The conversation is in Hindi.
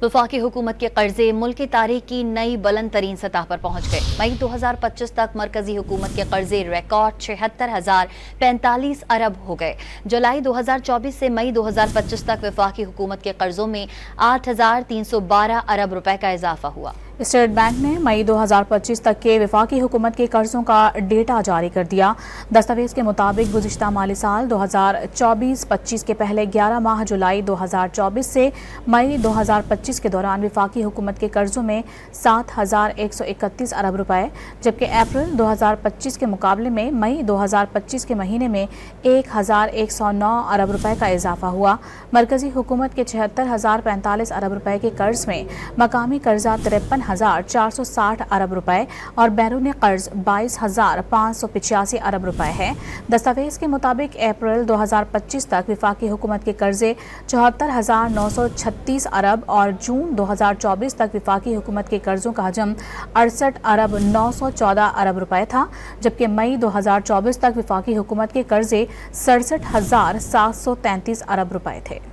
वफाकी हुकूमत के कर्जे मुल्की तारीख की नई बुलंद तरीन सतह पर पहुंच गए। मई 2025 तक मरकजी हुकूमत के कर्जे रिकॉर्ड 76,045 अरब हो गए। जुलाई 2024 से मई 2025 तक वफाकी हुकूमत के कर्जों में 8,312 अरब रुपए का इजाफा हुआ। स्टेट बैंक ने मई 2025 तक के वफाकी हुकूमत के कर्जों का डेटा जारी कर दिया। दस्तावेज के मुताबिक गुज़िश्ता माली साल 2024-25 के पहले 11 माह जुलाई 2024 से मई 2025 के दौरान वफाकी हुकूमत के कर्जों में 7,131 अरब रुपए, जबकि अप्रैल 2025 के मुकाबले में मई 2025 के महीने में 1,109 अरब रुपए का इजाफा हुआ। मरकजी हुकूमत के 76,045 अरब रुपए के कर्ज में मकामी कर्जा 53,460 अरब रुपए और बैरून कर्ज 22,585 अरब रुपए है। दस्तावेज के मुताबिक अप्रैल 2025 तक वफाकी हुकूमत के कर्जे 74,936 अरब और जून 2024 तक वफाकी हुकूमत के कर्जों का हजम 68 अरब 914 अरब रुपए था, जबकि मई 2024 तक वफाकी हुकूमत के कर्जे 67,733 अरब रुपए थे।